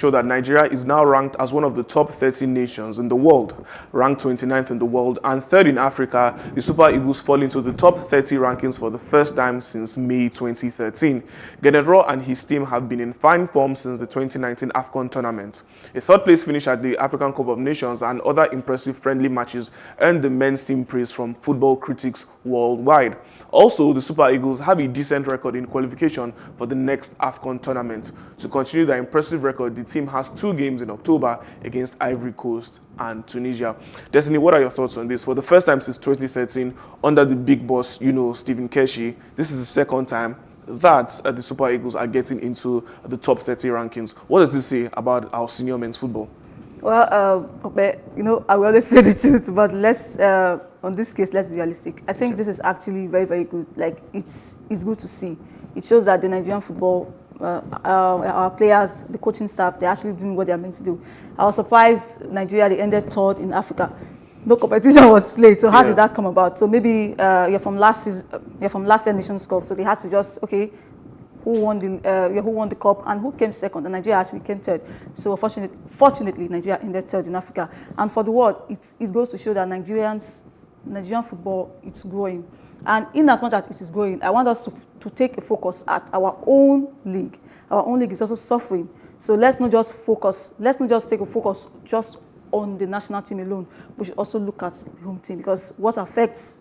show that Nigeria is now ranked as one of the top 30 nations in the world, ranked 29th in the world and third in Africa. The Super Eagles fall into the top 30 rankings for the first time since May 2013. Genedro and his team have been in fine form since the 2019 AFCON tournament. A third place finish at the African Cup of Nations and other impressive friendly matches earned the men's team praise from football critics worldwide. Also, the Super Eagles have a decent record in qualification for the next AFCON tournament. To continue their impressive record, the team has 2 games in October against Ivory Coast and Tunisia. Destiny, what are your thoughts on this? For the first time since 2013, under the big boss, Stephen Keshi, this is the second time that the Super Eagles are getting into the top 30 rankings. What does this say about our senior men's football? Well, I will always say the truth, but on this case, let's be realistic. I think this is actually very, very good. Like, it's good to see. It shows that the Nigerian football, our players, the coaching staff, they're actually doing what they're meant to do. I was surprised Nigeria, they ended third in Africa. No competition was played, so how did that come about? So maybe you're from last year Nations Cup, so they had to just, okay, who won the cup and who came second, and Nigeria actually came third. So fortunately, Nigeria ended third in Africa. And for the world, it goes to show that Nigerian football, it's growing. And in as much as it is growing, I want us to take a focus at our own league. Our own league is also suffering. So let's not just take a focus just on the national team alone. We should also look at the home team, because what affects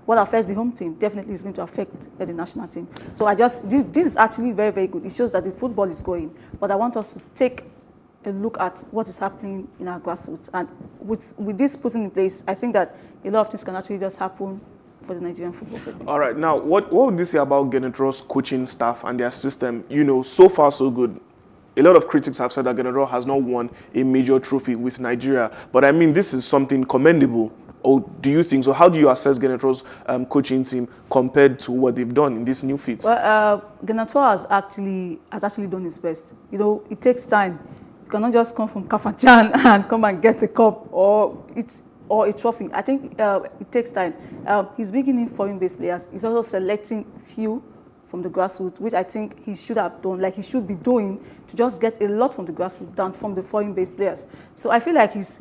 the home team definitely is going to affect the national team. So this is actually very, very good. It shows that the football is going, but I want us to take a look at what is happening in our grassroots. And with this put in place, I think that a lot of things can actually just happen for the Nigerian football segment. All right, now what would you say about Genedro's coaching staff and their system? So far so good. A lot of critics have said that Genedro has not won a major trophy with Nigeria, but I mean, this is something commendable. Or do you think so? How do you assess Genedro's coaching team compared to what they've done in this new feat? Well, Genedro has actually done his best. It takes time. You cannot just come from Kafachan and come and get a cup or a trophy. I think it takes time. He's bringing in foreign-based players. He's also selecting few from the grassroots, which I think he should have done, like he should be doing, to just get a lot from the grassroots than from the foreign-based players. So I feel like he's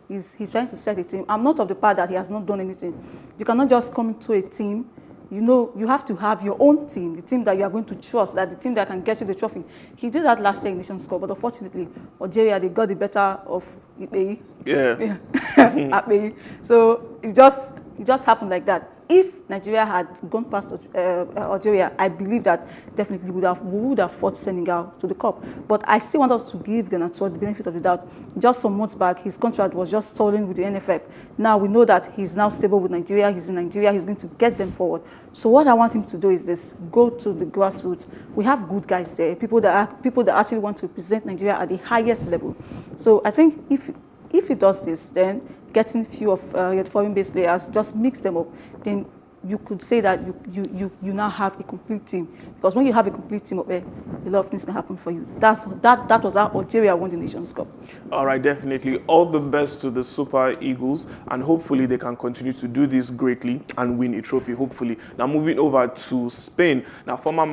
trying to set a team. I'm not of the part that he has not done anything. You cannot just come into a team. You have to have your own team, the team that you are going to trust, that the team that can get you the trophy. He did that last year in Nations Cup, but unfortunately, Algeria, they got the better of Ibeyi. Yeah. Ibeyi. So it just happened like that. If Nigeria had gone past Algeria, I believe that definitely we would have fought Senegal to the cup. But I still want us to give Genedro the benefit of the doubt. Just some months back, his contract was just stalling with the NFF. Now we know that he's now stable with Nigeria. He's in Nigeria. He's going to get them forward. So what I want him to do is this: go to the grassroots. We have good guys there, people that actually want to represent Nigeria at the highest level. So I think if he does this, then getting few of your foreign-based players, just mix them up, then you could say that you now have a complete team. Because when you have a complete team up there, a lot of things can happen for you. That was how Algeria won the Nations Cup. All right, definitely. All the best to the Super Eagles, and hopefully they can continue to do this greatly and win a trophy, hopefully. Now moving over to Spain. Now former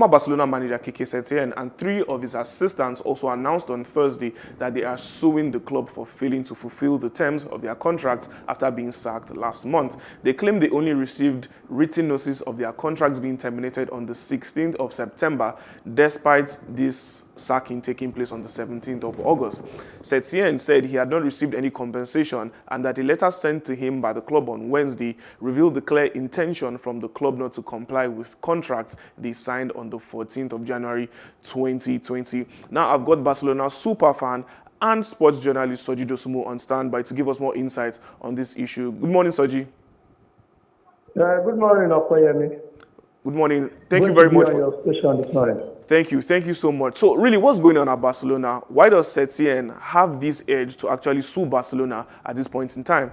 Barcelona manager Quique Setien and 3 of his assistants also announced on Thursday that they are suing the club for failing to fulfill the terms of their contracts after being sacked last month. They claim they only received written notice of their contracts being terminated on the 16th of September, despite this sacking taking place on the 17th of August. Setien said he had not received any compensation and that a letter sent to him by the club on Wednesday revealed the clear intention from the club not to comply with contracts they signed on the 14th of January 2020. Now I've got Barcelona super fan and sports journalist Soji Dosumu on standby to give us more insights on this issue. Good morning, Soji. Good morning, Okoyemi. Good morning. Thank you very much for your station this morning. Thank you so much. So really, what's going on at Barcelona? Why does Setien have this edge to actually sue Barcelona at this point in time?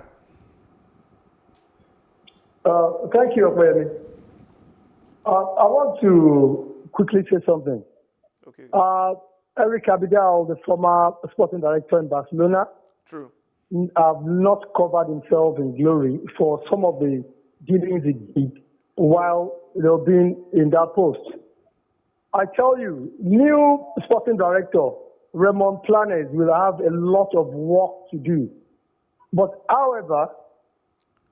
Thank you, Okoyemi. I want to quickly say something. Okay. Eric Abidal, the former sporting director in Barcelona, True. have not covered himself in glory for some of the dealings he did while being in that post. I tell you, new sporting director Raymond Planes will have a lot of work to do. But however,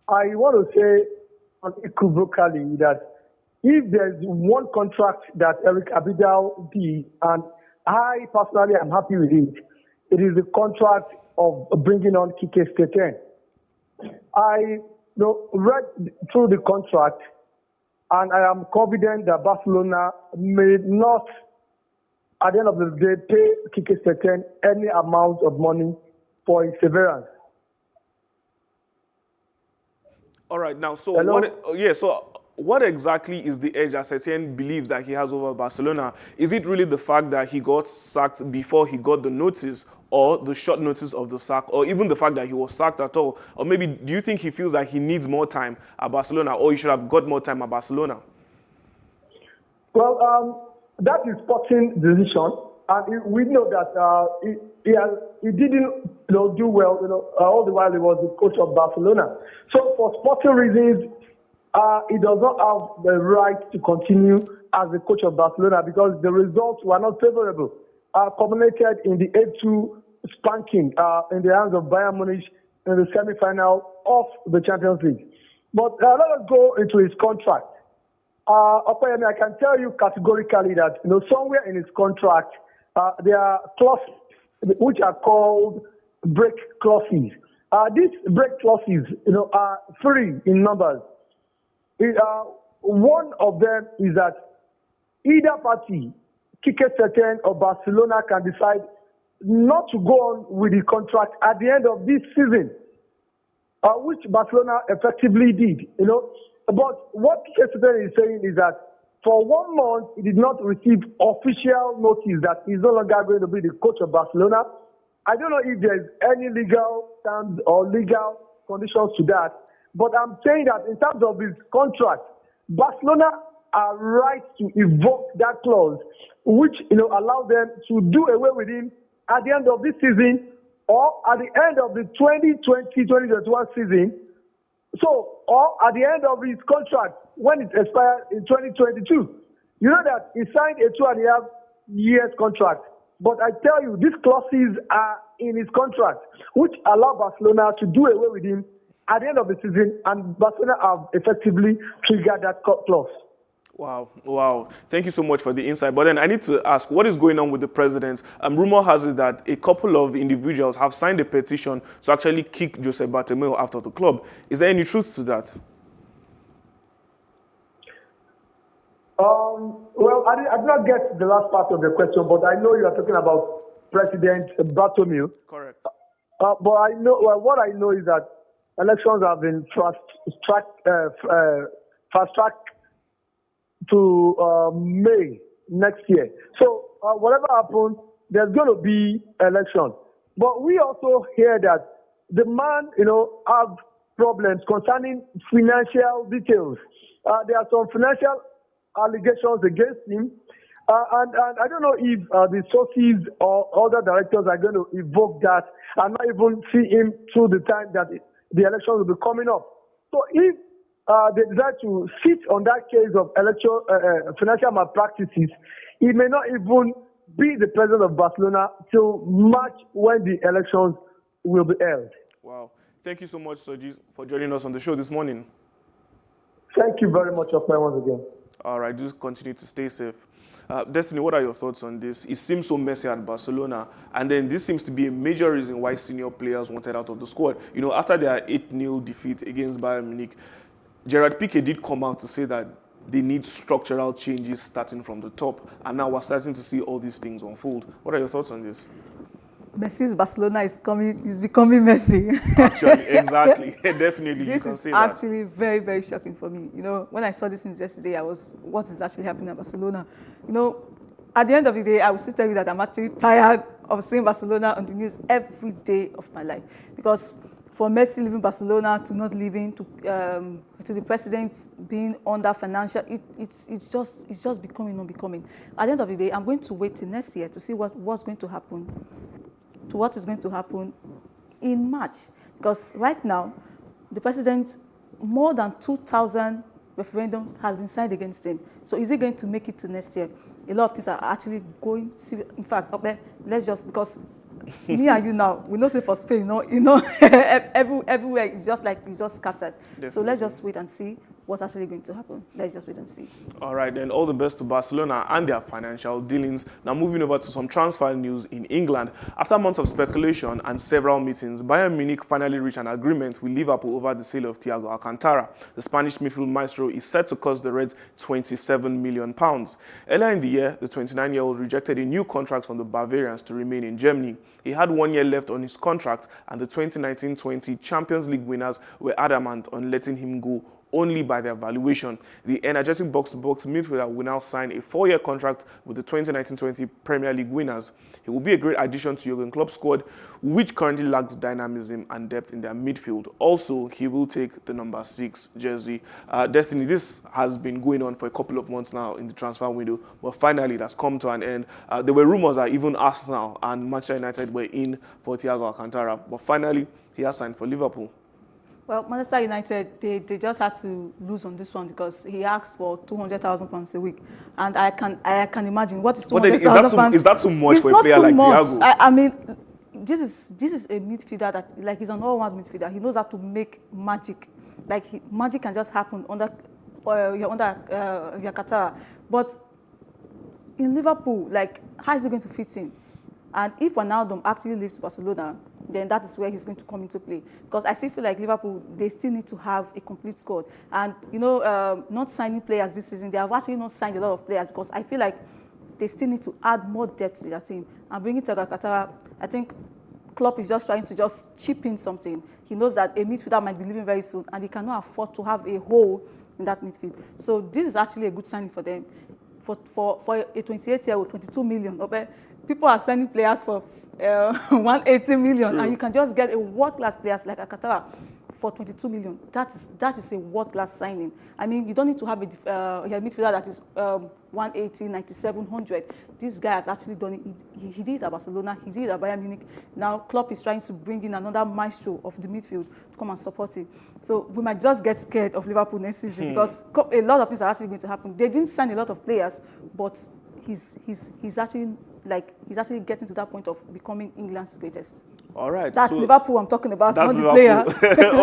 I want to say unequivocally that if there's one contract that Eric Abidal did, and I personally am happy with it, it is the contract of bringing on Kike Setien. I read through the contract, and I am confident that Barcelona may not, at the end of the day, pay Kike Setien any amount of money for his severance. All right, now, so Hello? what exactly is the edge that Setien believes that he has over Barcelona? Is it really the fact that he got sacked before he got the notice, or the short notice of the sack, or even the fact that he was sacked at all? Or maybe do you think he feels that he needs more time at Barcelona, or he should have got more time at Barcelona? Well, that is sporting decision, and we know that he didn't do well, all the while he was the coach of Barcelona. So for sporting reasons, he does not have the right to continue as the coach of Barcelona because the results were not favorable. Culminated in the 8-2 spanking in the hands of Bayern Munich in the semi-final of the Champions League. But let us go into his contract. Opeyemi, I can tell you categorically that somewhere in his contract there are clauses which are called break clauses. These break clauses, are three in numbers. One of them is that either party, Kike Setien or Barcelona, can decide not to go on with the contract at the end of this season, which Barcelona effectively did. But what Kike Setien is saying is that for 1 month, he did not receive official notice that he's no longer going to be the coach of Barcelona. I don't know if there's any legal terms or legal conditions to that, but I'm saying that in terms of his contract, Barcelona are right to invoke that clause, which allow them to do away with him at the end of this season or at the end of the 2020-2021 season. So, or at the end of his contract when it expires in 2022. You know that he signed a 2.5 years contract. But I tell you, these clauses are in his contract, which allow Barcelona to do away with him at the end of the season, and Barcelona have effectively triggered that clause. Wow. Thank you so much for the insight. But then I need to ask, what is going on with the president? Rumor has it that a couple of individuals have signed a petition to actually kick Josep Bartomeu out of the club. Is there any truth to that? Well, I did not get the last part of the question, but I know you are talking about President Bartomeu. Correct. But I know what I know is that elections have been fast-tracked to May next year. So whatever happens, there's going to be election. But we also hear that the man, have problems concerning financial details. There are some financial allegations against him. And I don't know if the sources or other directors are going to evoke that and not even see him through the time that the election will be coming up. So if they decide to sit on that case of financial malpractices, he may not even be the president of Barcelona till March when the elections will be held. Wow. Thank you so much, Soji, for joining us on the show this morning. Thank you very much, Opey, once again. All right, just continue to stay safe. Destiny, what are your thoughts on this? It seems so messy at Barcelona, and then this seems to be a major reason why senior players wanted out of the squad. After their 8-0 defeat against Bayern Munich, Gerard Piqué did come out to say that they need structural changes starting from the top, and now we're starting to see all these things unfold. What are your thoughts on this? Messi's Barcelona is becoming messy. Actually, exactly. Definitely, this you can say is that. actually very, very shocking for me. When I saw this news yesterday, what is actually happening at Barcelona? At the end of the day, I will still tell you that I'm actually tired of seeing Barcelona on the news every day of my life. Because for Messi leaving Barcelona to not leaving, to the president being under financial, it's just becoming unbecoming. At the end of the day, I'm going to wait till next year to see what's going to happen. To what is going to happen in March. Because right now, the president, more than 2,000 referendums has been signed against him. So is he going to make it to next year? A lot of things are actually going serious. In fact, let's just, because me and you now, we know say for Spain, everywhere it's just scattered. Definitely. So let's just wait and see what's actually going to happen. Let's just wait and see. All right, then all the best to Barcelona and their financial dealings. Now moving over to some transfer news in England. After months of speculation and several meetings, Bayern Munich finally reached an agreement with Liverpool over the sale of Thiago Alcantara. The Spanish midfield maestro is set to cost the Reds £27 million. Earlier in the year, the 29-year-old rejected a new contract from the Bavarians to remain in Germany. He had 1 year left on his contract, and the 2019-20 Champions League winners were adamant on letting him go only by their valuation. The energetic box-to-box midfielder will now sign a 4-year contract with the 2019-20 Premier League winners. He will be a great addition to Jurgen Klopp's squad, which currently lacks dynamism and depth in their midfield. Also, he will take the number 6 jersey. Destiny, this has been going on for a couple of months now in the transfer window, but finally it has come to an end. There were rumors that even Arsenal and Manchester United were in for Thiago Alcantara, but finally he has signed for Liverpool. Well, Manchester United, they just had to lose on this one because he asked for £200,000 a week, and I can imagine what is £200,000. Is that too much for a player like Thiago? I mean, this is a midfielder that, like, he's an all-round midfielder. He knows how to make magic. Like, magic can just happen under Alcantara. But in Liverpool, like, how is he going to fit in? And if Ronaldo actually leaves Barcelona, then that is where he's going to come into play. Because I still feel like Liverpool, they still need to have a complete squad. And, not signing players this season, they have actually not signed a lot of players because I feel like they still need to add more depth to their team. And bringing Thiago Alcantara, I think Klopp is just trying to just chip in something. He knows that a midfielder might be leaving very soon, and he cannot afford to have a hole in that midfield. So this is actually a good signing for them. For a 28-year-old, 22 million, okay? People are signing players for 180 million, True. and you can just get a world-class players like Alcantara for 22 million. That is a world-class signing. I mean, you don't need to have a midfielder that is 180, 97, 100. This guy has actually done it. He did it at Barcelona. He did it at Bayern Munich. Now Klopp is trying to bring in another maestro of the midfield to come and support him. So we might just get scared of Liverpool next season because a lot of things are actually going to happen. They didn't sign a lot of players, but he's actually getting to that point of becoming England's greatest. All right. That's so Liverpool I'm talking about, that's not the player.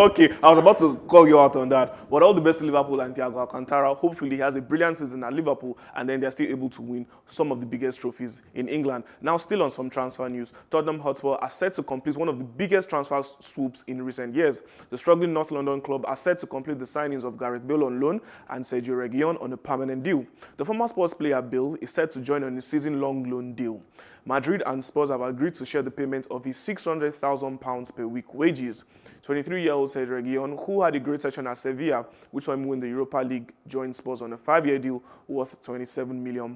Okay, I was about to call you out on that. But all the best to Liverpool and Thiago Alcantara. Hopefully he has a brilliant season at Liverpool and then they're still able to win some of the biggest trophies in England. Now, still on some transfer news, Tottenham Hotspur are set to complete one of the biggest transfer swoops in recent years. The struggling North London club are set to complete the signings of Gareth Bale on loan and Sergio Reguilon on a permanent deal. The former Spurs player Bale is set to join on a season-long loan deal. Madrid and Spurs have agreed to share the payment of his £600,000 per week wages. 23-year-old Sergio Reguilon, who had a great session at Sevilla, which saw him win the Europa League, joined Spurs on a 5-year deal worth £27 million.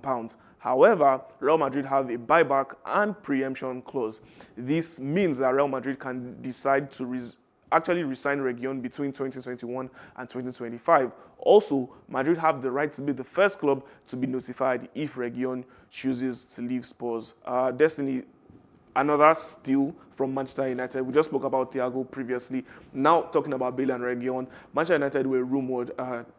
However, Real Madrid have a buyback and preemption clause. This means that Real Madrid can decide to actually resign Reguilon between 2021 and 2025. Also, Madrid have the right to be the first club to be notified if Reguilon chooses to leave Spurs. Destiny, another steal from Manchester United. We just spoke about Thiago previously. Now talking about Bale and Reguilon, Manchester United were rumoured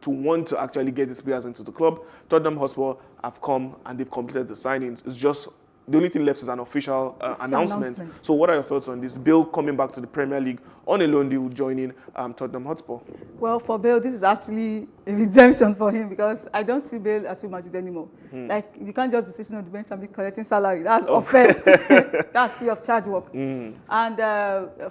to want to actually get these players into the club. Tottenham Hotspur have come and they've completed the signings. It's just the only thing left is an official announcement. So what are your thoughts on this? Bale coming back to the Premier League on a loan deal, joining Tottenham Hotspur. Well, for Bale, this is actually a redemption for him because I don't see Bale at Real Madrid anymore. Like, you can't just be sitting on the bench and be collecting salary. That's unfair. That's free of charge work. And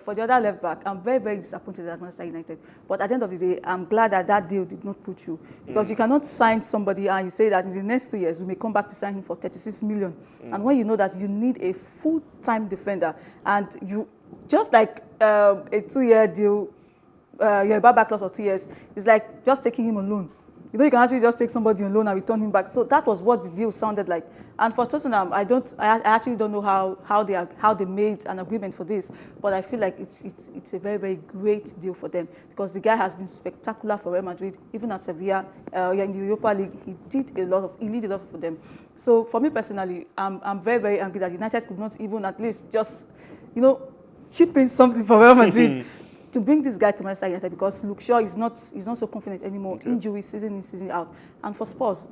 for the other left back, I'm very, very disappointed at Manchester United. But at the end of the day, I'm glad that that deal did not put you. Because you cannot sign somebody and you say that in the next 2 years, we may come back to sign him for 36 million. And when you know that you need a full-time defender and you, just like a 2-year deal, your buyback clause for 2 years, it's like just taking him on loan. You know, you can actually just take somebody on loan and return him back. So that was what the deal sounded like. And for Tottenham, I actually don't know how they made an agreement for this, but I feel like it's a very, very great deal for them because the guy has been spectacular for Real Madrid, even at Sevilla, in the Europa League. He did a lot for them. So for me personally, I'm very, very angry that United could not even at least just, chip in something for Real Madrid. To bring this guy to Manchester United because Luke Shaw is not so confident anymore. Okay. Injury season in, season out. And for Spurs,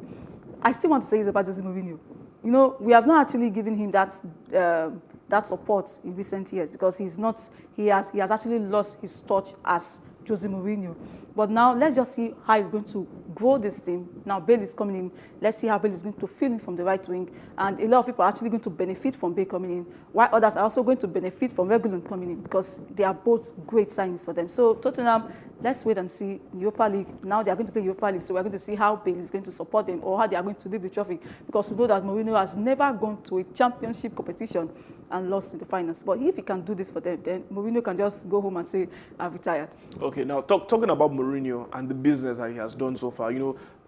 I still want to say it's about Jose Mourinho. we have not actually given him that support in recent years because he has actually lost his touch as Jose Mourinho. But now let's just see how he's going to grow this team. Now Bale is coming in. Let's see how Bale is going to fill in from the right wing. And a lot of people are actually going to benefit from Bale coming in, while others are also going to benefit from Reguilon coming in because they are both great signings for them. So Tottenham, let's wait and see Europa League. Now they are going to play Europa League, so we're going to see how Bale is going to support them or how they are going to lead the trophy because we know that Mourinho has never gone to a championship competition and lost in the finals. But if he can do this for them, then Mourinho can just go home and say, I'm retired. Okay, now talking about Mourinho and the business that he has done so far,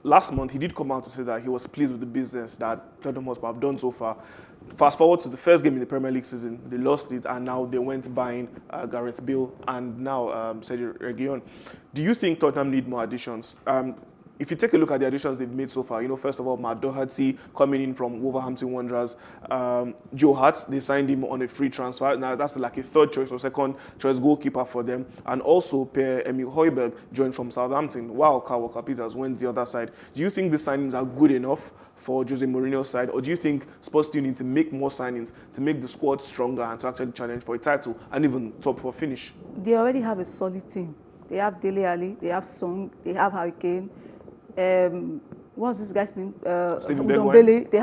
last month he did come out to say that he was pleased with the business that Tottenham Hotspur have done so far. Fast forward to the first game in the Premier League season, they lost it, and now they went buying Gareth Bale and now Sergio Reguilon. Do you think Tottenham need more additions? If you take a look at the additions they've made so far, first of all, Matt Doherty coming in from Wolverhampton Wanderers. Joe Hart, they signed him on a free transfer. Now that's like a third choice or second choice goalkeeper for them. And also Pierre-Emile Højbjerg joined from Southampton, while Kyle Walker-Peters went the other side. Do you think the signings are good enough for Jose Mourinho's side, or do you think Spurs still need to make more signings to make the squad stronger and to actually challenge for a title and even top four finish? They already have a solid team. They have Dele Alli, they have Song, they have Harry Kane. What's this guy's name? Stephen Ndombele. They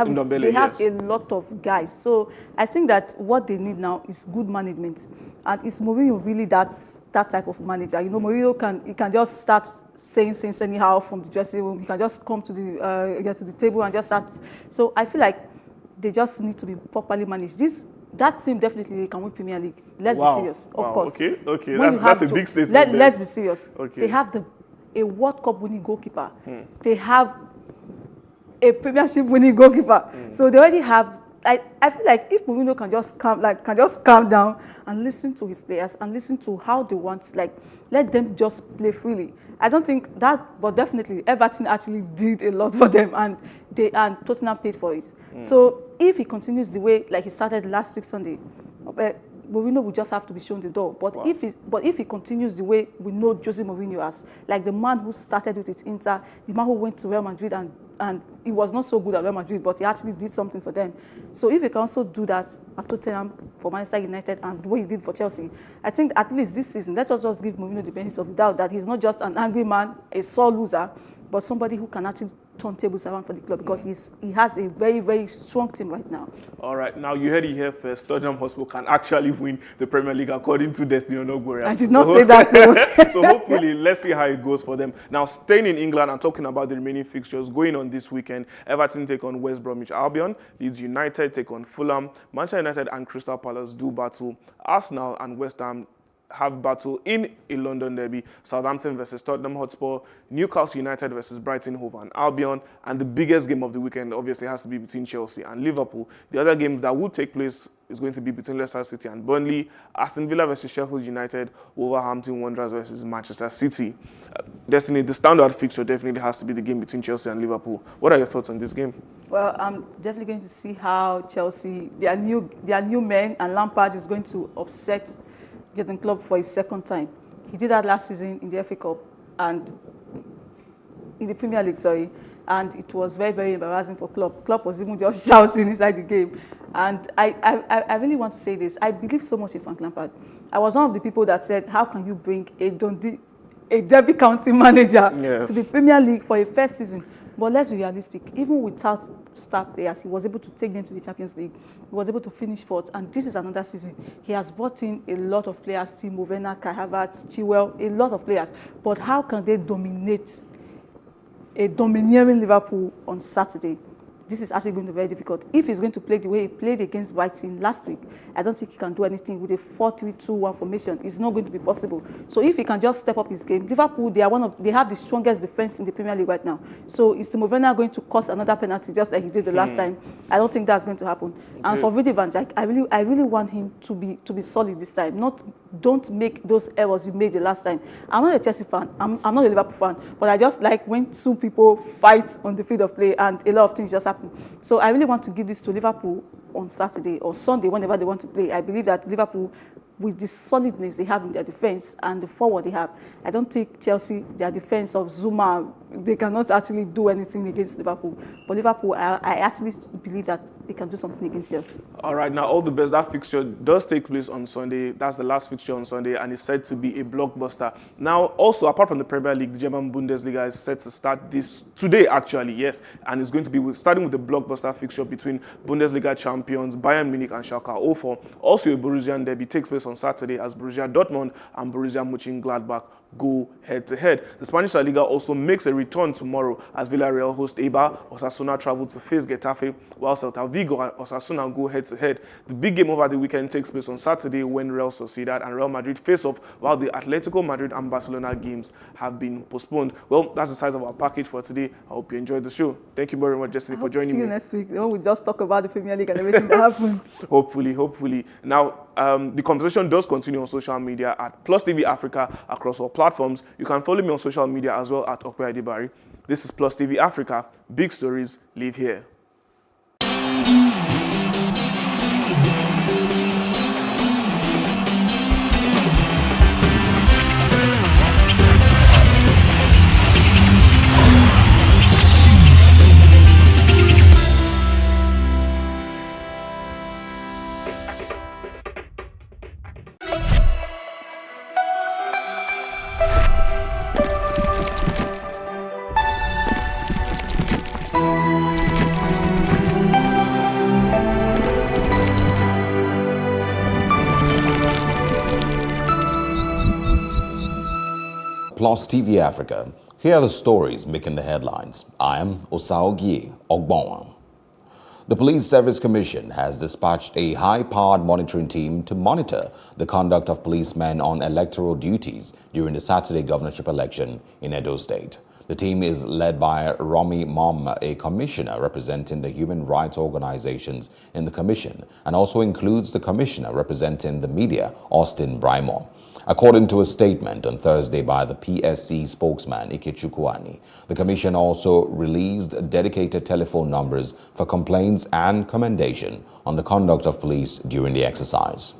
have yes. A lot of guys. So I think that what they need now is good management, and is Mourinho really that type of manager? Mourinho can just start saying things anyhow from the dressing room. He can just come to the table and just start. So I feel like they just need to be properly managed. That team definitely can win Premier League. Let's be serious, of course. Okay. That's a big statement. Let's be serious. Okay. They have a World Cup winning goalkeeper. They have a Premiership winning goalkeeper. So they already have. I feel like if Mourinho can just calm down and listen to his players and listen to how they want, let them just play freely. I don't think that, but definitely Everton actually did a lot for them, and Tottenham paid for it. So if he continues the way he started last week Sunday, Mourinho will just have to be shown the door. But if he continues the way we know Jose Mourinho as, like the man who started with it Inter, the man who went to Real Madrid and he was not so good at Real Madrid, but he actually did something for them. So if he can also do that at Tottenham, for Manchester United, and the way he did for Chelsea, I think at least this season, let us just give Mourinho the benefit of the doubt that he's not just an angry man, a sore loser, but somebody who can actually turn tables around for the club because he has a very, very strong team right now. All right, now you heard it here first. Tottenham Hotspur can actually win the Premier League according to Destiny Onogbore. I did not say that. So hopefully, let's see how it goes for them. Now, staying in England and talking about the remaining fixtures going on this weekend, Everton take on West Bromwich Albion, Leeds United take on Fulham, Manchester United and Crystal Palace do battle, Arsenal and West Ham have battle in a London derby, Southampton versus Tottenham Hotspur, Newcastle United versus Brighton Hove and Albion, and the biggest game of the weekend obviously has to be between Chelsea and Liverpool. The other game that will take place is going to be between Leicester City and Burnley, Aston Villa versus Sheffield United, Wolverhampton Wanderers versus Manchester City. Destiny, the standout fixture definitely has to be the game between Chelsea and Liverpool. What are your thoughts on this game? Well, I'm definitely going to see how Chelsea, their new men, and Lampard is going to upset Jurgen Klopp for his second time. He did that last season in the FA Cup and in the Premier League, and it was very, very embarrassing for Klopp. Klopp was even just shouting inside the game. And I really want to say this. I believe so much in Frank Lampard. I was one of the people that said, how can you bring a Derby County manager to the Premier League for a first season? But let's be realistic. Even without star players, he was able to take them to the Champions League. He was able to finish fourth, and this is another season. He has brought in a lot of players, Timo Werner, Kai Havertz, Chilwell, a lot of players. But how can they dominate a domineering Liverpool on Saturday? This is actually going to be very difficult. If he's going to play the way he played against Brighton last week, I don't think he can do anything with a 4-3-2-1 formation. It's not going to be possible. So if he can just step up his game, Liverpool, they have the strongest defense in the Premier League right now. So is Timo Werner going to cost another penalty just like he did the last time? I don't think that's going to happen. Okay. And for Virgil van Dijk, I really want him to be solid this time. Don't make those errors you made the last time. I'm not a Chelsea fan. I'm not a Liverpool fan. But I just like when two people fight on the field of play and a lot of things just happen. So I really want to give this to Liverpool on Saturday or Sunday, whenever they want to play. I believe that Liverpool with the solidness they have in their defense and the forward they have, I don't think Chelsea, their defense of Zuma, they cannot actually do anything against Liverpool. But Liverpool, I actually believe that they can do something against Chelsea. All right, now all the best. That fixture does take place on Sunday. That's the last fixture on Sunday, and it's said to be a blockbuster. Now, also, apart from the Premier League, the German Bundesliga is set to start this today, actually, yes. And it's going to be starting with the blockbuster fixture between Bundesliga champions Bayern Munich and Schalke 04. Also, a Borussian derby takes place on Saturday as Borussia Dortmund and Borussia Mönchengladbach go head-to-head. The Spanish La Liga also makes a return tomorrow as Villarreal host Eibar, Osasuna travel to face Getafe, while Celta Vigo and Osasuna go head-to-head. The big game over the weekend takes place on Saturday when Real Sociedad and Real Madrid face off, while the Atletico Madrid and Barcelona games have been postponed. Well, that's the size of our package for today. I hope you enjoyed the show. Thank you very much, Destiny, for joining me. See you next week. We just talk about the Premier League and everything that happened. Hopefully. Now, the conversation does continue on social media at Plus TV Africa across all platforms. You can follow me on social media as well at Okwe Adibari. This is Plus TV Africa. Big stories live here. Plus TV Africa. Here are the stories making the headlines. I am Osaogie Ogbonwa. The Police Service Commission has dispatched a high-powered monitoring team to monitor the conduct of policemen on electoral duties during the Saturday governorship election in Edo State. The team is led by Romy Mom, a commissioner representing the human rights organizations in the commission, and also includes the commissioner representing the media, Austin Brimo. According to a statement on Thursday by the PSC spokesman, Ikechukwani, the commission also released dedicated telephone numbers for complaints and commendation on the conduct of police during the exercise.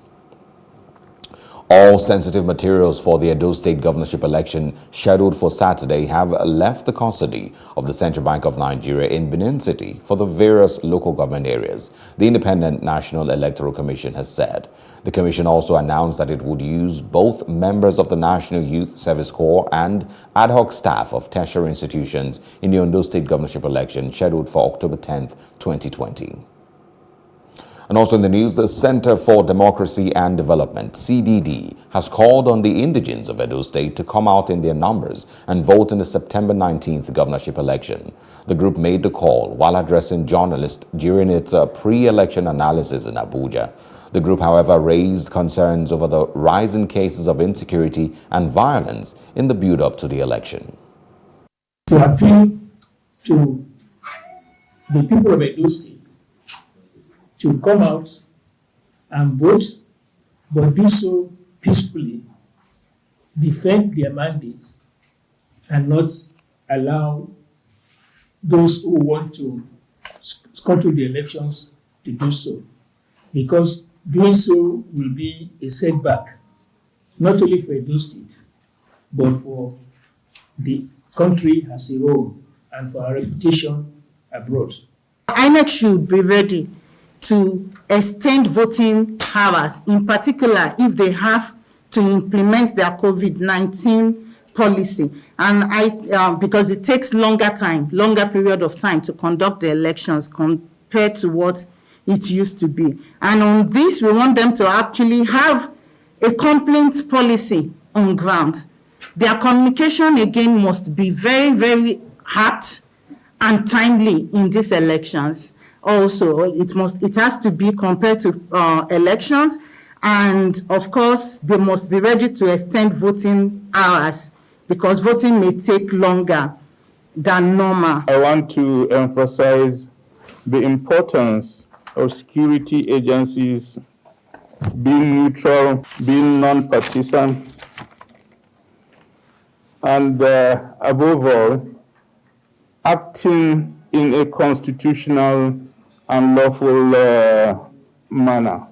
All sensitive materials for the Edo State governorship election scheduled for Saturday have left the custody of the Central Bank of Nigeria in Benin City for the various local government areas, the Independent National Electoral Commission has said. The commission also announced that it would use both members of the National Youth Service Corps and ad hoc staff of tertiary institutions in the Ondo State governorship election scheduled for October 10th, 2020. And also in the news, the Center for Democracy and Development, CDD, has called on the indigents of Edo State to come out in their numbers and vote in the September 19th governorship election. The group made the call while addressing journalists during its pre-election analysis in Abuja. The group, however, raised concerns over the rising cases of insecurity and violence in the build-up to the election. To appeal to the people of Edo State to come out and vote, but do so peacefully, defend their mandates, and not allow those who want to scuttle the elections to do so. Because doing so will be a setback, not only for Edo State, but for the country as a whole and for our reputation abroad. INEC should be ready to extend voting hours, in particular if they have to implement their COVID-19 policy. And because it takes longer period of time to conduct the elections compared to what it used to be. And on this, we want them to actually have a complaint policy on ground. Their communication, again, must be very, very apt and timely in these elections. Also, it has to be compared to elections, and of course, they must be ready to extend voting hours because voting may take longer than normal. I want to emphasize the importance of security agencies being neutral, being non-partisan, and above all, acting in a constitutional and lawful manner.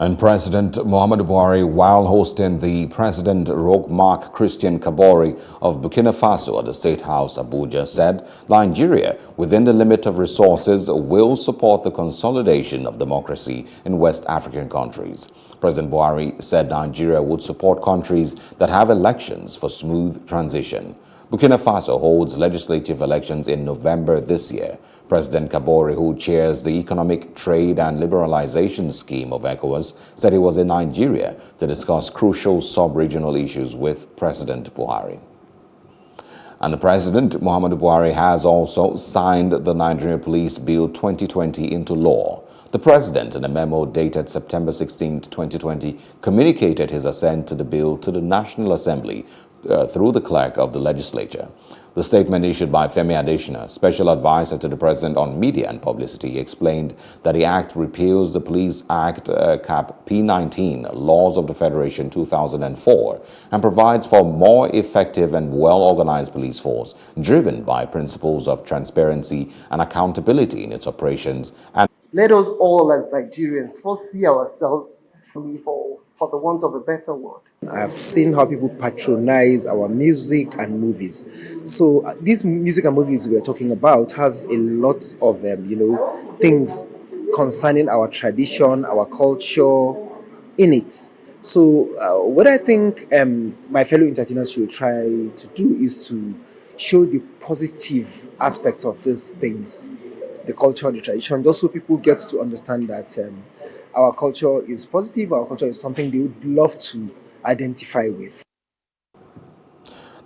And President Muhammadu Buhari, while hosting the President Roch Marc Christian Kabore of Burkina Faso at the State House, Abuja, said Nigeria, within the limit of resources, will support the consolidation of democracy in West African countries. President Buhari said Nigeria would support countries that have elections for smooth transition. Burkina Faso holds legislative elections in November this year. President Kabore, who chairs the Economic Trade and Liberalization Scheme of ECOWAS, said he was in Nigeria to discuss crucial sub-regional issues with President Buhari. And the President, Muhammadu Buhari, has also signed the Nigerian Police Bill 2020 into law. The President, in a memo dated September 16, 2020, communicated his assent to the bill to the National Assembly through the clerk of the legislature. The statement issued by Femi Adesina, Special Advisor to the President on Media and Publicity, explained that the act repeals the Police Act Cap P19, Laws of the Federation 2004, and provides for more effective and well-organized police force, driven by principles of transparency and accountability in its operations. And let us all as Nigerians first see ourselves for the want of a better word. I have seen how people patronize our music and movies. So these music and movies we are talking about has a lot of things concerning our tradition, our culture in it. So what I think my fellow entertainers should try to do is to show the positive aspects of these things, the culture, the tradition, just so people get to understand that our culture is positive, our culture is something they would love to identify with.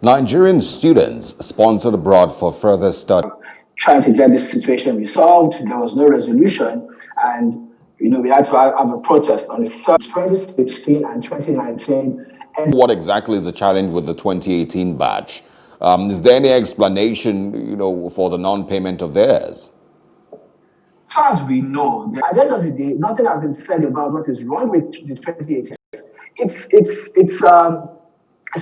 Nigerian students sponsored abroad for further study. Trying to get this situation resolved, there was no resolution, and we had to have a protest on the 3rd, 2016 and 2019. And what exactly is the challenge with the 2018 batch? Is there any explanation, for the non-payment of theirs? As far as we know, at the end of the day, nothing has been said about what is wrong with the 2018. It's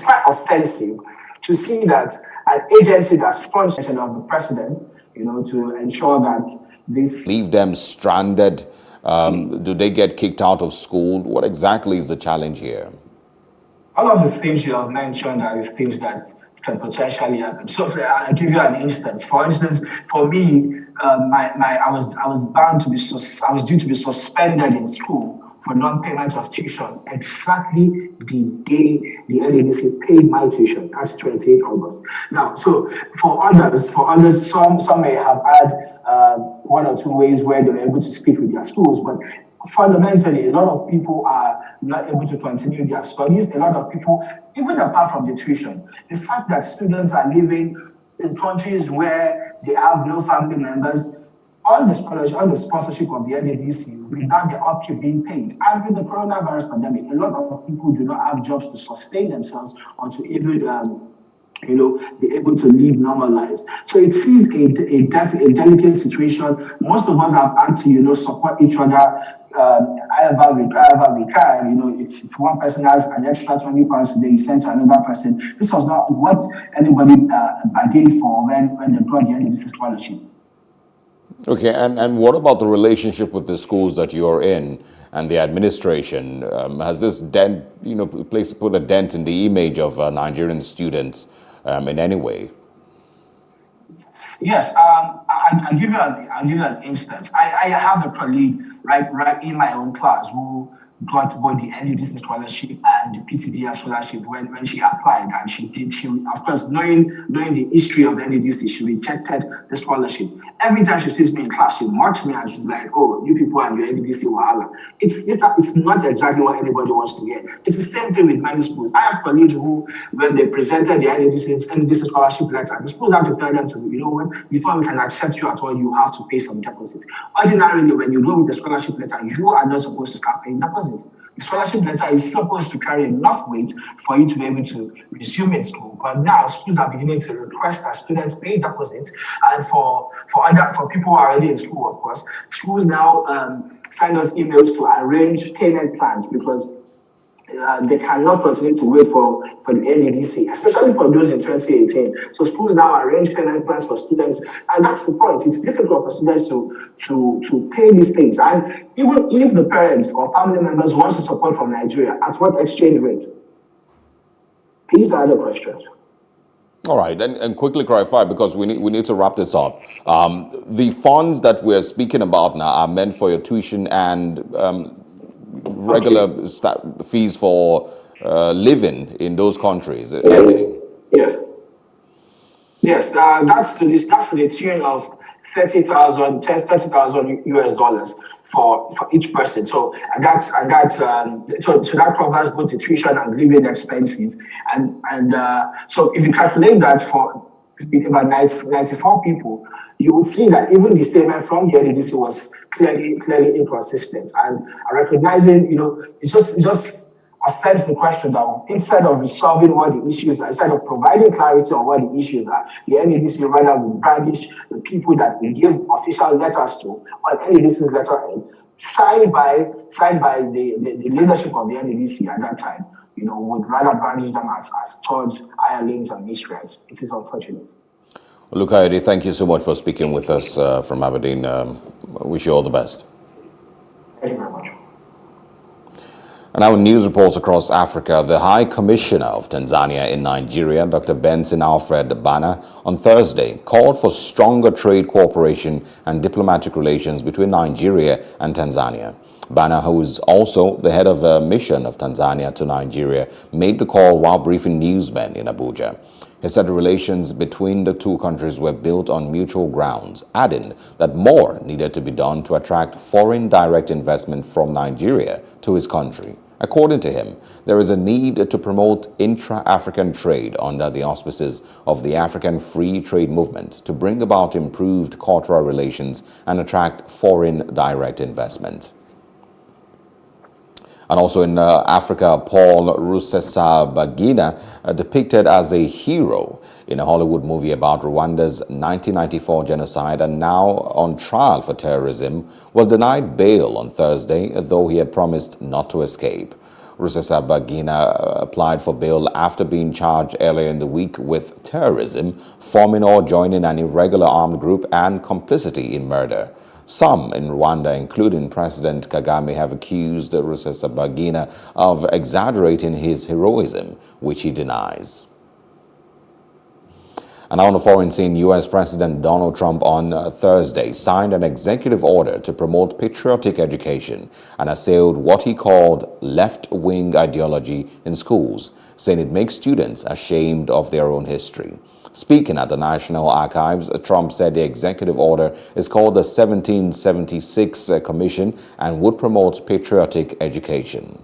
quite offensive to see that an agency that sponsors of the president, to ensure that this leave them stranded. Do they get kicked out of school? What exactly is the challenge here? All of the things you have mentioned are the things that can potentially happen. So I'll give you an instance. For instance, for me, I was due to be suspended in school for non-payment of tuition exactly the day the NADC paid my tuition. That's 28 August. Now, so for others, some may have had one or two ways where they were able to speak with their schools, but fundamentally, a lot of people are not able to continue their studies. A lot of people, even apart from the tuition, the fact that students are living in countries where they have no family members, all the sponsorship of the NADC without the upkeep being paid. And with the coronavirus pandemic, a lot of people do not have jobs to sustain themselves or to even be able to live normal lives. So it is a delicate situation. Most of us have had to, support each other however we can. If one person has an extra 20 pounds today, you send to another person. This was not what anybody bargained for when they brought the NADC scholarship. Okay, and what about the relationship with the schools that you're in and the administration? Has this put a dent in the image of Nigerian students in any way? Yes, I'll give you an instance. I have a colleague right in my own class who got both the NADC scholarship and the PTDR scholarship when she applied, and she of course, knowing the history of NADC, she rejected the scholarship. Every time she sees me in class, she mocks me and she's like, "Oh, you people and your NADC wahala." It's not exactly what anybody wants to hear. It's the same thing with many schools. I have colleagues who, when they presented the NADC scholarship letter, the schools have to tell them to, before we can accept you at all, you have to pay some deposit. Ordinarily, when you go with the scholarship letter, you are not supposed to start paying deposit. The scholarship letter is supposed to carry enough weight for you to be able to resume in school. But now schools are beginning to request that students pay deposits, and for people who are already in school, of course, schools now send us emails to arrange payment plans, because they cannot continue to wait for the NEDC, especially for those in 2018. So schools now arrange payment plans for students, and that's the point. It's difficult for students to pay these things. And even if the parents or family members want to support from Nigeria, at what exchange rate? These are the questions. All right, and quickly clarify, because we need to wrap this up. The funds that we're speaking about now are meant for your tuition and regular fees for living in those countries. Yes. That's to the tune of $30,000 US dollars for each person. So that covers both the tuition and living expenses. And so if you calculate that for about 94 people, you would see that even the statement from the NEDC was clearly inconsistent. And recognizing, it just affects the question that instead of resolving what the issues are, instead of providing clarity on what the issues are, the NEDC rather will brandish the people that we give official letters to, or NEDC's letterhead, signed by the leadership of the NEDC at that time, would rather brandish them as towards hirelings and miscreants. It is unfortunate. Olukayode, thank you so much for speaking with us from Aberdeen. Wish you all the best. Thank you very much. And now in news reports across Africa, the High Commissioner of Tanzania in Nigeria, Dr. Benson Alfred Bana, on Thursday called for stronger trade cooperation and diplomatic relations between Nigeria and Tanzania. Bana, who is also the head of a mission of Tanzania to Nigeria, made the call while briefing newsmen in Abuja. He said the relations between the two countries were built on mutual grounds, adding that more needed to be done to attract foreign direct investment from Nigeria to his country. According to him, there is a need to promote intra-African trade under the auspices of the African Free Trade Movement to bring about improved cultural relations and attract foreign direct investment. And also in Africa, Paul Rusesabagina, depicted as a hero in a Hollywood movie about Rwanda's 1994 genocide and now on trial for terrorism, was denied bail on Thursday, though he had promised not to escape. Rusesabagina applied for bail after being charged earlier in the week with terrorism, forming or joining an irregular armed group, and complicity in murder. Some in Rwanda, including President Kagame, have accused Rusesabagina of exaggerating his heroism, which he denies. And on the foreign scene, U.S. President Donald Trump on Thursday signed an executive order to promote patriotic education and assailed what he called left-wing ideology in schools, saying it makes students ashamed of their own history. Speaking at the National Archives, Trump said the executive order is called the 1776 Commission and would promote patriotic education.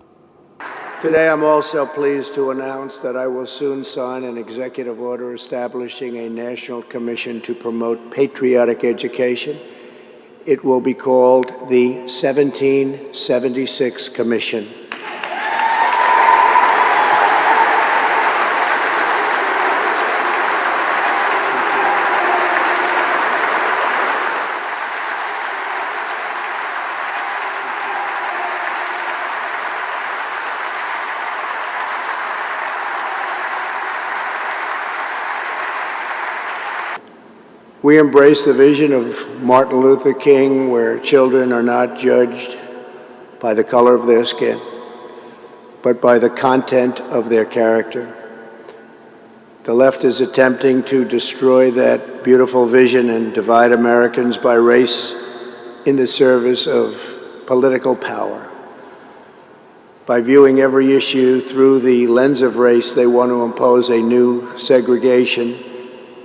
Today, I'm also pleased to announce that I will soon sign an executive order establishing a national commission to promote patriotic education. It will be called the 1776 Commission. We embrace the vision of Martin Luther King, where children are not judged by the color of their skin, but by the content of their character. The left is attempting to destroy that beautiful vision and divide Americans by race in the service of political power. By viewing every issue through the lens of race, they want to impose a new segregation,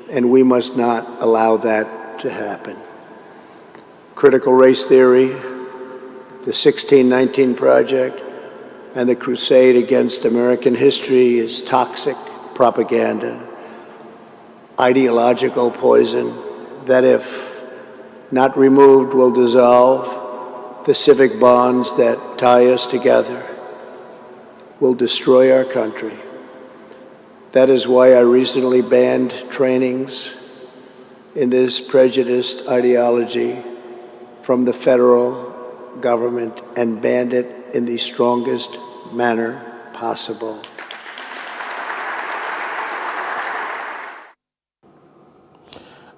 and we must not allow that to happen. Critical race theory, the 1619 Project, and the crusade against American history is toxic propaganda, ideological poison that, if not removed, will dissolve the civic bonds that tie us together, will destroy our country. That is why I recently banned trainings in this prejudiced ideology from the federal government and banned it in the strongest manner possible.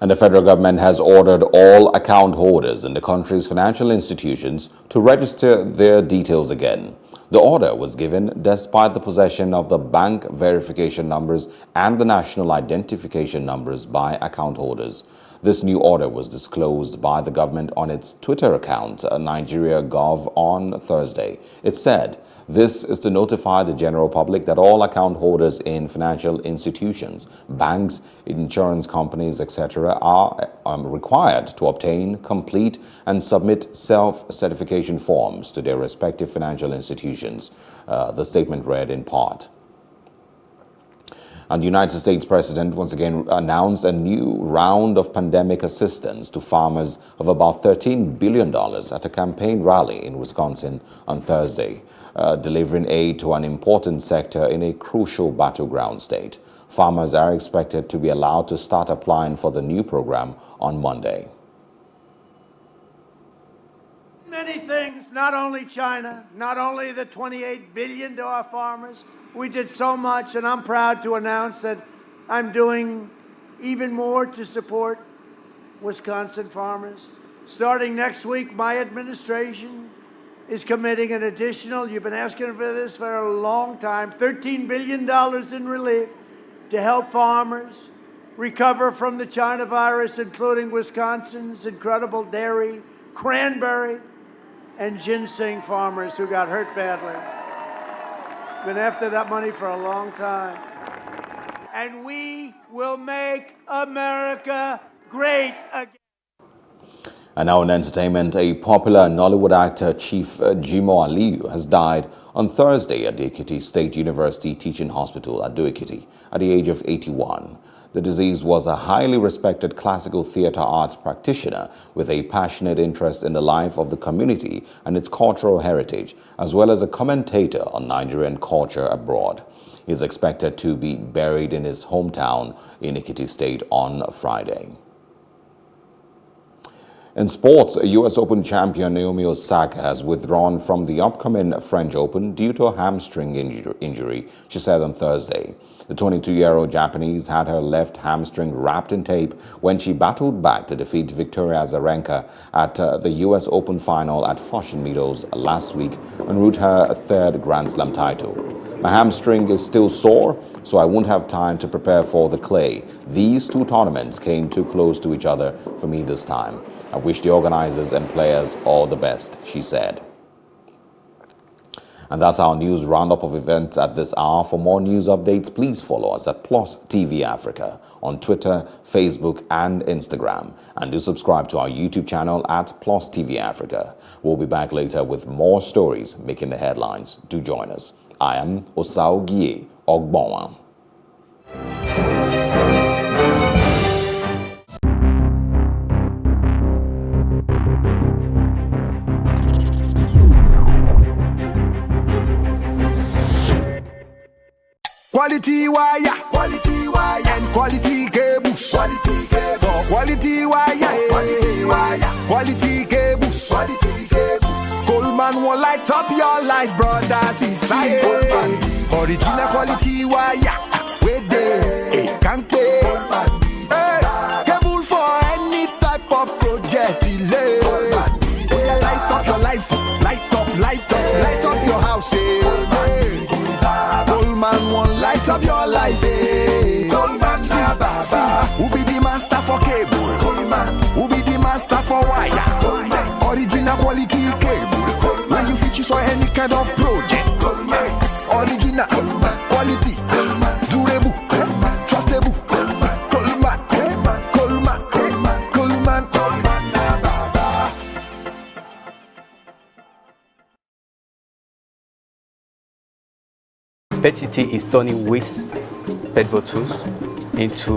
And the federal government has ordered all account holders in the country's financial institutions to register their details again. The order was given despite the possession of the bank verification numbers and the national identification numbers by account holders. This new order was disclosed by the government on its Twitter account, Nigeria Gov, on Thursday. It said, "This is to notify the general public that all account holders in financial institutions, banks, insurance companies, etc. are required to obtain, complete, and submit self-certification forms to their respective financial institutions." The statement read in part. And the United States President once again announced a new round of pandemic assistance to farmers of about $13 billion at a campaign rally in Wisconsin on Thursday, delivering aid to an important sector in a crucial battleground state. Farmers are expected to be allowed to start applying for the new program on Monday. Many things, not only China, not only the $28 billion to our farmers. We did so much, and I'm proud to announce that I'm doing even more to support Wisconsin farmers. Starting next week, my administration is committing an additional, you've been asking for this for a long time, $13 billion in relief to help farmers recover from the China virus, including Wisconsin's incredible dairy, cranberry, and ginseng farmers who got hurt badly. Been after that money for a long time. And we will make America great again. And now in entertainment, a popular Nollywood actor, Chief Jimoh Aliyu, has died on Thursday at the Ekiti State University Teaching Hospital at Ado-Ekiti at the age of 81. The deceased was a highly respected classical theatre arts practitioner with a passionate interest in the life of the community and its cultural heritage, as well as a commentator on Nigerian culture abroad. He is expected to be buried in his hometown in Ekiti State on Friday. In sports, U.S. Open champion Naomi Osaka has withdrawn from the upcoming French Open due to a hamstring injury, she said on Thursday. The 22-year-old Japanese had her left hamstring wrapped in tape when she battled back to defeat Victoria Azarenka at the U.S. Open final at Flushing Meadows last week en route her third Grand Slam title. "My hamstring is still sore, so I won't have time to prepare for the clay. These two tournaments came too close to each other for me this time. I wish the organizers and players all the best," she said. And that's our news roundup of events at this hour. For more news updates, please follow us at Plus TV Africa on Twitter, Facebook, and Instagram. And do subscribe to our YouTube channel at Plus TV Africa. We'll be back later with more stories making the headlines. Do join us. I am Osaogie Ogbonwa. Quality wire, and quality cables. For quality wire, quality cables. Coleman will light up your life, brothers. Sister. Original quality wire, where they can't pay. Cable for any type of project. Delay. Light up your life, light up your house. Coleman won't light up your life, Coleman, who be the master for cable? Coleman, who be the master for wire? Coleman, original quality cable. Coleman, when you feature for any kind of project. Coleman, original quality, durable, trustable. Coleman, PET CT is turning waste PET bottles into